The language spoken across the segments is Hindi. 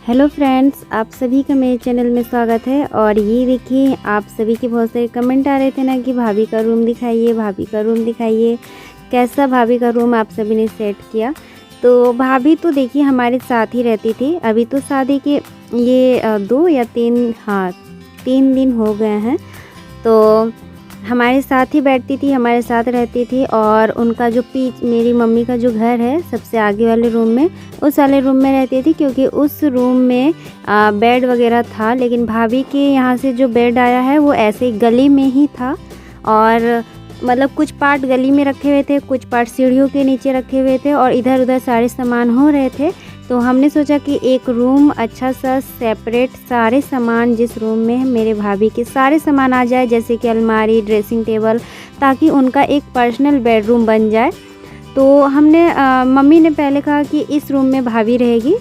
हेलो फ्रेंड्स, आप सभी का मेरे चैनल में स्वागत है। और ये देखिए, आप सभी के बहुत सारे कमेंट आ रहे थे ना कि भाभी का रूम दिखाइए, भाभी का रूम दिखाइए, कैसा भाभी का रूम आप सभी ने सेट किया। तो भाभी तो देखिए हमारे साथ ही रहती थी। अभी तो शादी के ये 2 या 3 दिन हो गए हैं। तो हमारे साथ ही बैठती थी, हमारे साथ रहती थी। और उनका जो मेरी मम्मी का जो घर है सबसे आगे वाले रूम में, उस वाले रूम में रहती थी, क्योंकि उस रूम में बेड वगैरह था। लेकिन भाभी के यहाँ से जो बेड आया है वो ऐसे गली में ही था। और मतलब कुछ पार्ट गली में रखे हुए थे, कुछ पार्ट सीढ़ियों के नीचे रखे हुए थे, और इधर उधर सारे सामान हो रहे थे। तो हमने सोचा कि एक रूम अच्छा सा सेपरेट, सारे सामान जिस रूम में है मेरे भाभी के सारे सामान आ जाए, जैसे कि अलमारी, ड्रेसिंग टेबल, ताकि उनका एक पर्सनल बेडरूम बन जाए। तो हमने मम्मी ने पहले कहा कि इस रूम में भाभी रहेगी।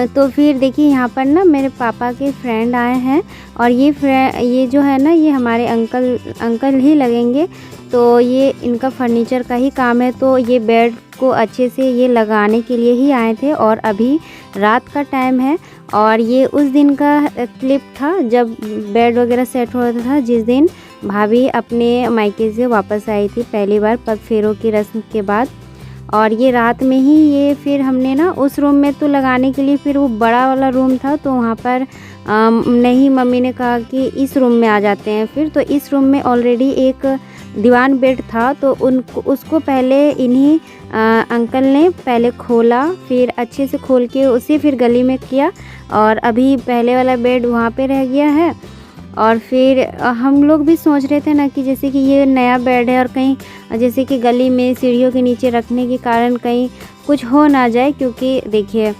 तो फिर देखिए यहाँ पर ना मेरे पापा के फ्रेंड आए हैं, और ये जो है ना, ये हमारे अंकल ही लगेंगे। तो ये इनका फर्नीचर का ही काम है। तो ये बेड को अच्छे से ये लगाने के लिए ही आए थे। और अभी रात का टाइम है, और ये उस दिन का क्लिप था जब बेड वगैरह सेट हो रहा था, जिस दिन भाभी अपने मायके से वापस आई थी पहली बार पग फेरों की रस्म के बाद। और ये रात में ही ये फिर हमने ना उस रूम में तो लगाने के लिए, फिर वो बड़ा वाला रूम था तो वहाँ पर नहीं, मम्मी ने कहा कि इस रूम में आ जाते हैं। फिर तो इस रूम में ऑलरेडी एक दीवान बेड था, तो उसको पहले इन्हीं अंकल ने पहले खोला, फिर अच्छे से खोल के उसे फिर गली में किया। और अभी पहले वाला बेड वहाँ पे रह गया है। और फिर हम लोग भी सोच रहे थे ना कि जैसे कि ये नया बेड है, और कहीं जैसे कि गली में सीढ़ियों के नीचे रखने के कारण कहीं कुछ हो ना जाए, क्योंकि देखिए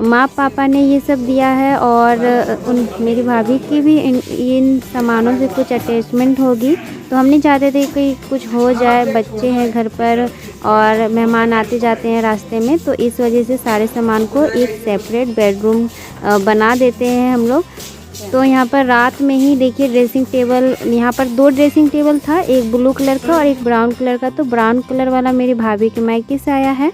माँ पापा ने ये सब दिया है, और मेरी भाभी की भी इन सामानों से कुछ अटैचमेंट होगी। तो हम नहीं चाहते थे कि कुछ हो जाए, बच्चे हैं घर पर और मेहमान आते जाते हैं रास्ते में। तो इस वजह से सारे सामान को एक सेपरेट बेडरूम बना देते हैं हम लोग। तो यहाँ पर रात में ही देखिए ड्रेसिंग टेबल, यहाँ पर 2 ड्रेसिंग टेबल था, एक ब्लू कलर का और एक ब्राउन कलर का। तो ब्राउन कलर वाला मेरी भाभी के मायके से आया है।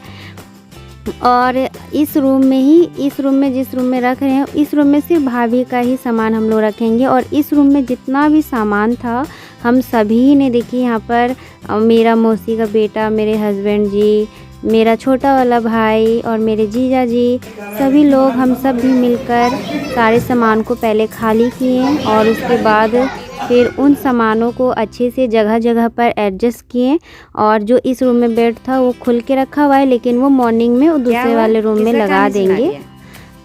और इस रूम में जिस रूम में रख रहे हैं, इस रूम में सिर्फ भाभी का ही सामान हम लोग रखेंगे। और इस रूम में जितना भी सामान था हम सभी ने, देखिए यहाँ पर मेरा मौसी का बेटा, मेरे हस्बैंड जी, मेरा छोटा वाला भाई और मेरे जीजा जी, सभी लोग हम सब भी मिलकर सारे सामान को पहले खाली किए, और उसके बाद फिर उन सामानों को अच्छे से जगह जगह पर एडजस्ट किए। और जो इस रूम में बेड था वो खुल के रखा हुआ है, लेकिन वो मॉर्निंग में दूसरे वाले रूम में लगा देंगे।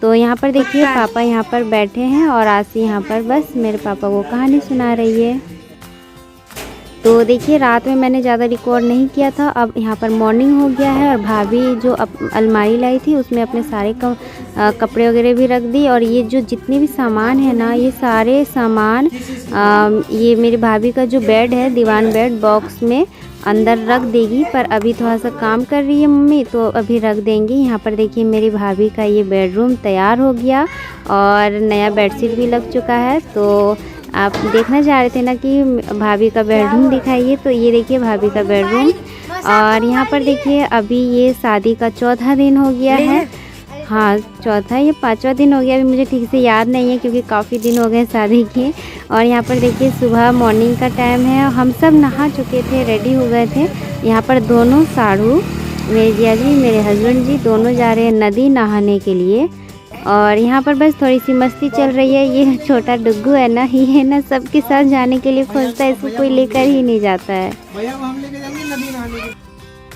तो यहाँ पर देखिए पापा यहाँ पर बैठे हैं, और आसी यहाँ पर बस मेरे पापा को कहानी सुना रही है। तो देखिए रात में मैंने ज़्यादा रिकॉर्ड नहीं किया था। अब यहाँ पर मॉर्निंग हो गया है, और भाभी जो अलमारी लाई थी उसमें अपने सारे कपड़े वगैरह भी रख दी। और ये जो जितने भी सामान है ना, ये सारे सामान ये मेरी भाभी का जो बेड है, दीवान बेड, बॉक्स में अंदर रख देगी। पर अभी थोड़ा सा काम कर रही है मम्मी, तो अभी रख देंगी। यहाँ पर देखिए मेरी भाभी का ये बेडरूम तैयार हो गया, और नया बेडशीट भी लग चुका है। तो आप देखना चाह रहे थे ना कि भाभी का बेडरूम दिखाइए, तो ये देखिए भाभी का बेडरूम। और यहाँ पर देखिए अभी ये शादी का 4था दिन हो गया है। हाँ, चौथा, ये 5वां दिन हो गया। अभी मुझे ठीक से याद नहीं है, क्योंकि काफ़ी दिन हो गए शादी के। और यहाँ पर देखिए सुबह मॉर्निंग का टाइम है, हम सब नहा चुके थे, रेडी हो गए थे। यहाँ पर दोनों साढ़ू, मेरे जिया जी, मेरे हस्बैंड जी, दोनों जा रहे हैं नदी नहाने के लिए। और यहाँ पर बस थोड़ी सी मस्ती चल रही है। ये छोटा डुग्गू है ना, ये है ना सबके साथ जाने के लिए खोजता है, इसको कोई लेकर ही नहीं जाता है।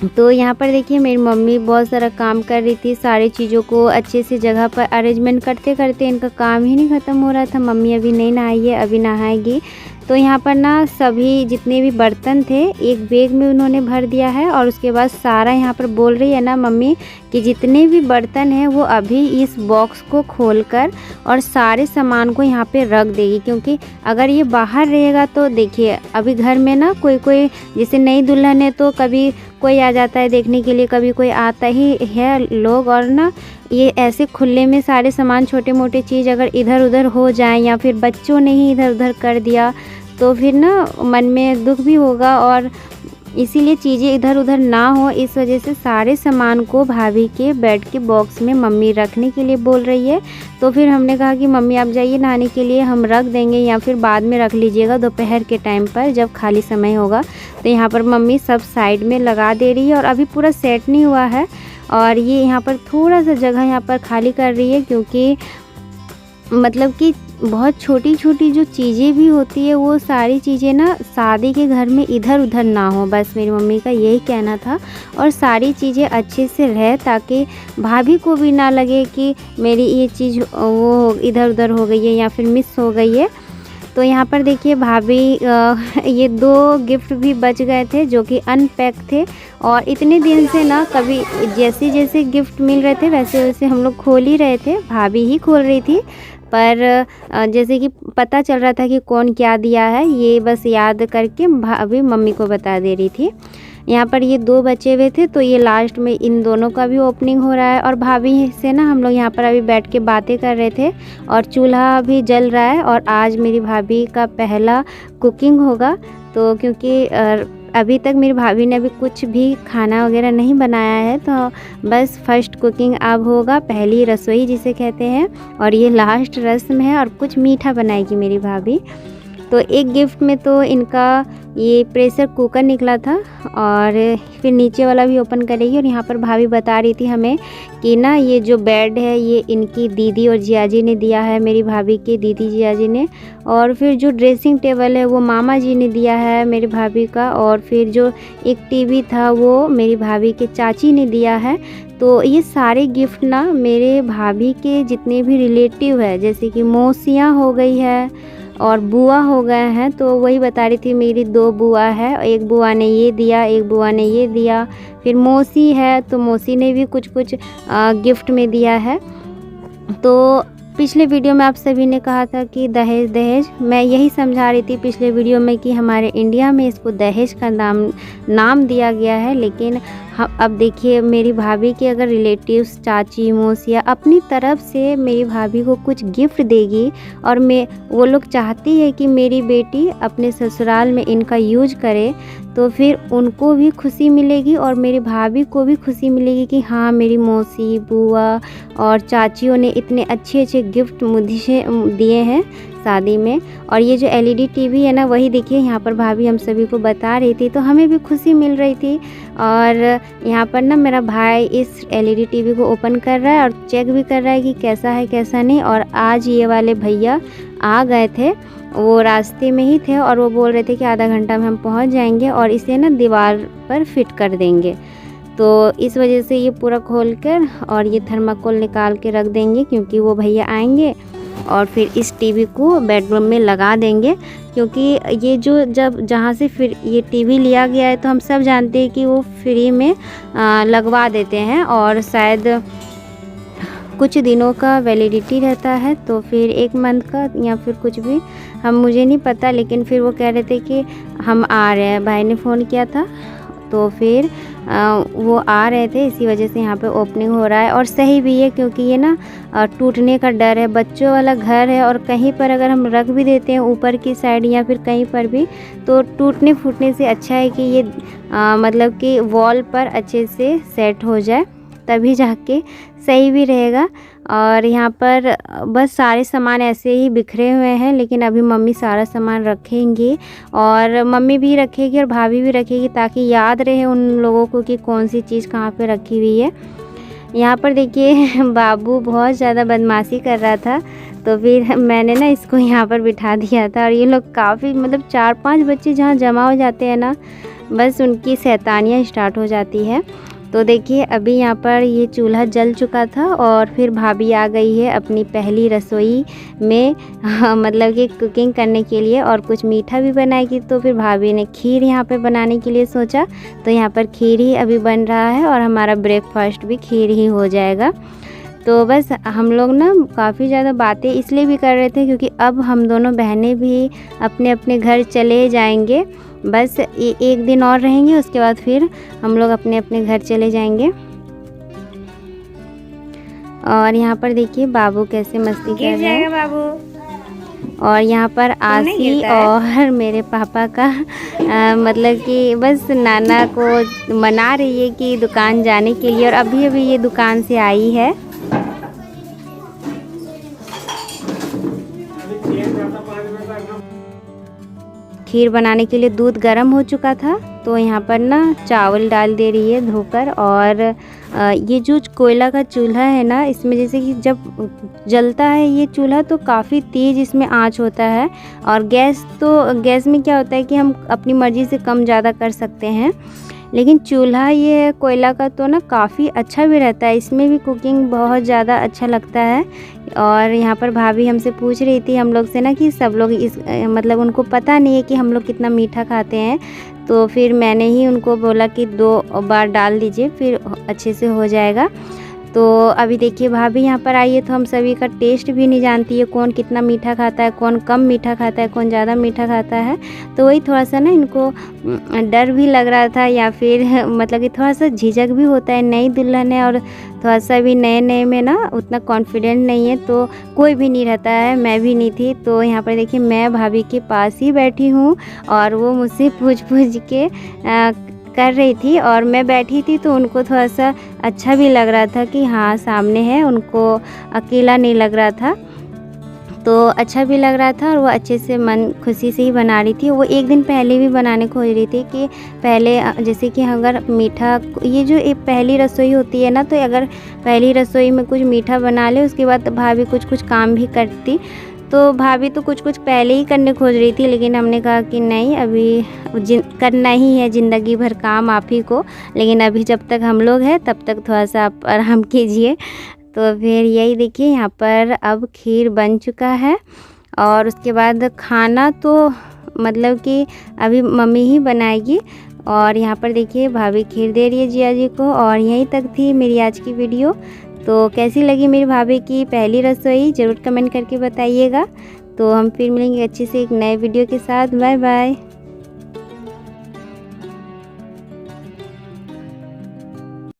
तो यहाँ पर देखिए मेरी मम्मी बहुत सारा काम कर रही थी, सारी चीज़ों को अच्छे से जगह पर अरेंजमेंट करते करते इनका काम ही नहीं ख़त्म हो रहा था। मम्मी अभी नहीं नहाई है, अभी नहाएगी। तो यहाँ पर ना सभी जितने भी बर्तन थे एक बैग में उन्होंने भर दिया है। और उसके बाद सारा यहाँ पर बोल रही है ना मम्मी कि जितने भी बर्तन हैं वो अभी इस बॉक्स को खोलकर और सारे सामान को यहाँ पे रख देगी, क्योंकि अगर ये बाहर रहेगा तो देखिए अभी घर में ना कोई जैसे नई दुल्हन है तो कभी कोई आ जाता है देखने के लिए, कभी कोई आता ही है लोग। और ना ये ऐसे खुले में सारे सामान, छोटे मोटे चीज़ अगर इधर उधर हो जाए, या फिर बच्चों ने ही इधर उधर कर दिया, तो फिर ना मन में दुख भी होगा। और इसीलिए चीज़ें इधर उधर ना हो, इस वजह से सारे सामान को भाभी के बेड के बॉक्स में मम्मी रखने के लिए बोल रही है। तो फिर हमने कहा कि मम्मी आप जाइए नहाने के लिए, हम रख देंगे या फिर बाद में रख लीजिएगा दोपहर के टाइम पर जब खाली समय होगा। तो यहाँ पर मम्मी सब साइड में लगा दे रही है और अभी पूरा सेट नहीं हुआ है। और ये यहाँ पर थोड़ा सा जगह यहाँ पर खाली कर रही है, क्योंकि मतलब कि बहुत छोटी छोटी जो चीज़ें भी होती है वो सारी चीज़ें ना शादी के घर में इधर उधर ना हो, बस मेरी मम्मी का यही कहना था। और सारी चीज़ें अच्छे से रहे ताकि भाभी को भी ना लगे कि मेरी ये चीज़ वो इधर उधर हो गई है या फिर मिस हो गई है। तो यहाँ पर देखिए भाभी ये 2 गिफ्ट भी बच गए थे जो कि अनपैक थे, और इतने दिन से ना कभी जैसे जैसे गिफ्ट मिल रहे थे वैसे वैसे हम लोग खोल ही रहे थे, भाभी ही खोल रही थी। पर जैसे कि पता चल रहा था कि कौन क्या दिया है, ये बस याद करके भाभी मम्मी को बता दे रही थी। यहाँ पर ये 2 बचे हुए थे, तो ये लास्ट में इन दोनों का भी ओपनिंग हो रहा है। और भाभी से ना हम लोग यहाँ पर अभी बैठ के बातें कर रहे थे और चूल्हा भी जल रहा है। और आज मेरी भाभी का पहला कुकिंग होगा, तो क्योंकि अभी तक मेरी भाभी ने अभी कुछ भी खाना वगैरह नहीं बनाया है, तो बस फर्स्ट कुकिंग अब होगा, पहली रसोई जिसे कहते हैं। और ये लास्ट रस्म है और कुछ मीठा बनाएगी मेरी भाभी। तो एक गिफ्ट में तो इनका ये प्रेशर कुकर निकला था, और फिर नीचे वाला भी ओपन करेगी। और यहाँ पर भाभी बता रही थी हमें कि ना ये जो बेड है ये इनकी दीदी और जियाजी ने दिया है, मेरी भाभी के दीदी जियाजी ने। और फिर जो ड्रेसिंग टेबल है वो मामा जी ने दिया है मेरी भाभी का। और फिर जो एक टीवी था वो मेरी भाभी के चाची ने दिया है। तो ये सारे गिफ्ट ना मेरे भाभी के जितने भी रिलेटिव है, जैसे कि मौसियाँ हो गई है और बुआ हो गए हैं, तो वही बता रही थी मेरी 2 बुआ है, एक बुआ ने ये दिया, एक बुआ ने ये दिया। फिर मौसी है तो मौसी ने भी कुछ कुछ गिफ्ट में दिया है। तो पिछले वीडियो में आप सभी ने कहा था कि दहेज दहेज, मैं यही समझा रही थी पिछले वीडियो में कि हमारे इंडिया में इसको दहेज का नाम दिया गया है। लेकिन हम अब देखिए मेरी भाभी के अगर रिलेटिव्स चाची मौसिया अपनी तरफ से मेरी भाभी को कुछ गिफ्ट देगी, और वो लोग चाहती है कि मेरी बेटी अपने ससुराल में इनका यूज करे, तो फिर उनको भी खुशी मिलेगी और मेरी भाभी को भी खुशी मिलेगी कि हाँ मेरी मौसी बुआ और चाचियों ने इतने अच्छे अच्छे गिफ्ट मुझे दिए हैं शादी में। और ये जो एलईडी टीवी है ना, वही देखिए यहाँ पर भाभी हम सभी को बता रही थी, तो हमें भी खुशी मिल रही थी। और यहाँ पर ना मेरा भाई इस एलईडी टीवी को ओपन कर रहा है और चेक भी कर रहा है कि कैसा है कैसा नहीं। और आज ये वाले भैया आ गए थे, वो रास्ते में ही थे और वो बोल रहे थे कि आधा घंटा में हम पहुँच जाएंगे और इसे ना दीवार पर फिट कर देंगे। तो इस वजह से ये पूरा खोलकर और ये थर्माकोल निकाल के रख देंगे, क्योंकि वो भैया आएंगे और फिर इस टीवी को बेडरूम में लगा देंगे। क्योंकि ये जो जहाँ से फिर ये टीवी लिया गया है, तो हम सब जानते हैं कि वो फ्री में लगवा देते हैं और शायद कुछ दिनों का वैलिडिटी रहता है, तो फिर 1 मंथ का या फिर कुछ भी, मुझे नहीं पता। लेकिन फिर वो कह रहे थे कि हम आ रहे हैं, भाई ने फ़ोन किया था, तो फिर वो आ रहे थे, इसी वजह से यहाँ पे ओपनिंग हो रहा है। और सही भी है, क्योंकि ये ना टूटने का डर है, बच्चों वाला घर है, और कहीं पर अगर हम रख भी देते हैं ऊपर की साइड या फिर कहीं पर भी, तो टूटने फूटने से अच्छा है कि ये मतलब कि वॉल पर अच्छे से सेट हो जाए, तभी जाके सही भी रहेगा। और यहाँ पर बस सारे सामान ऐसे ही बिखरे हुए हैं, लेकिन अभी मम्मी सारा सामान रखेंगी और मम्मी भी रखेगी और भाभी भी रखेगी, ताकि याद रहे उन लोगों को कि कौन सी चीज़ कहाँ पे रखी हुई है। यहाँ पर देखिए बाबू बहुत ज़्यादा बदमाशी कर रहा था, तो फिर मैंने ना इसको यहाँ पर बिठा दिया था। और ये लोग काफ़ी मतलब 4-5 बच्चे जहाँ जमा हो जाते हैं ना, बस उनकी शैतानियाँ स्टार्ट हो जाती है। तो देखिए अभी यहाँ पर ये चूल्हा जल चुका था और फिर भाभी आ गई है अपनी पहली रसोई में मतलब कि कुकिंग करने के लिए, और कुछ मीठा भी बनाएगी। तो फिर भाभी ने खीर यहाँ पे बनाने के लिए सोचा, तो यहाँ पर खीर ही अभी बन रहा है और हमारा ब्रेकफास्ट भी खीर ही हो जाएगा। तो बस हम लोग ना काफ़ी ज़्यादा बातें इसलिए भी कर रहे थे क्योंकि अब हम दोनों बहनें भी अपने अपने घर चले जाएंगे। बस 1 दिन और रहेंगे, उसके बाद फिर हम लोग अपने अपने घर चले जाएंगे। और यहाँ पर देखिए बाबू कैसे मस्ती कर रहे हैं। बाबू और यहाँ पर आसी और मेरे पापा का मतलब कि बस नाना को मना रही है कि दुकान जाने के लिए, और अभी अभी ये दुकान से आई है। खीर बनाने के लिए दूध गर्म हो चुका था, तो यहाँ पर ना चावल डाल दे रही है धोकर। और ये जो कोयला का चूल्हा है ना, इसमें जैसे कि जब जलता है ये चूल्हा तो काफ़ी तेज़ इसमें आंच होता है। और गैस में क्या होता है कि हम अपनी मर्ज़ी से कम ज़्यादा कर सकते हैं, लेकिन चूल्हा ये कोयला का तो ना काफ़ी अच्छा भी रहता है, इसमें भी कुकिंग बहुत ज़्यादा अच्छा लगता है। और यहाँ पर भाभी हमसे पूछ रही थी हम लोग से ना कि सब लोग मतलब उनको पता नहीं है कि हम लोग कितना मीठा खाते हैं, तो फिर मैंने ही उनको बोला कि 2 बार डाल दीजिए फिर अच्छे से हो जाएगा। तो अभी देखिए भाभी यहाँ पर आई है, तो हम सभी का टेस्ट भी नहीं जानती है, कौन कितना मीठा खाता है, कौन कम मीठा खाता है, कौन ज़्यादा मीठा खाता है। तो वही थोड़ा सा ना इनको डर भी लग रहा था, या फिर मतलब कि थोड़ा सा झिझक भी होता है, नई दुल्हन है और थोड़ा सा भी नए नए में ना उतना कॉन्फिडेंट नहीं है, तो कोई भी नहीं रहता है, मैं भी नहीं थी। तो यहाँ पर देखिए मैं भाभी के पास ही बैठी हूँ और वो मुझसे पूछ के कर रही थी, और मैं बैठी थी तो उनको थोड़ा सा अच्छा भी लग रहा था कि हाँ सामने है, उनको अकेला नहीं लग रहा था, तो अच्छा भी लग रहा था। और वो अच्छे से मन खुशी से ही बना रही थी। वो एक दिन पहले भी बनाने खोज रही थी कि पहले जैसे कि अगर मीठा, ये जो एक पहली रसोई होती है ना, तो अगर पहली रसोई में कुछ मीठा बना ले उसके बाद भाभी कुछ कुछ काम भी करती। तो भाभी तो कुछ कुछ पहले ही करने खोज रही थी, लेकिन हमने कहा कि नहीं, अभी करना ही है ज़िंदगी भर काम आप ही को, लेकिन अभी जब तक हम लोग हैं तब तक थोड़ा सा आप आराम कीजिए। तो फिर यही देखिए यहाँ पर अब खीर बन चुका है, और उसके बाद खाना तो मतलब कि अभी मम्मी ही बनाएगी। और यहाँ पर देखिए भाभी खीर दे रही है जिया जी को। और यहीं तक थी मेरी आज की वीडियो। तो कैसी लगी मेरी भाभी की पहली रसोई ज़रूर कमेंट करके बताइएगा। तो हम फिर मिलेंगे अच्छे से एक नए वीडियो के साथ। Bye bye.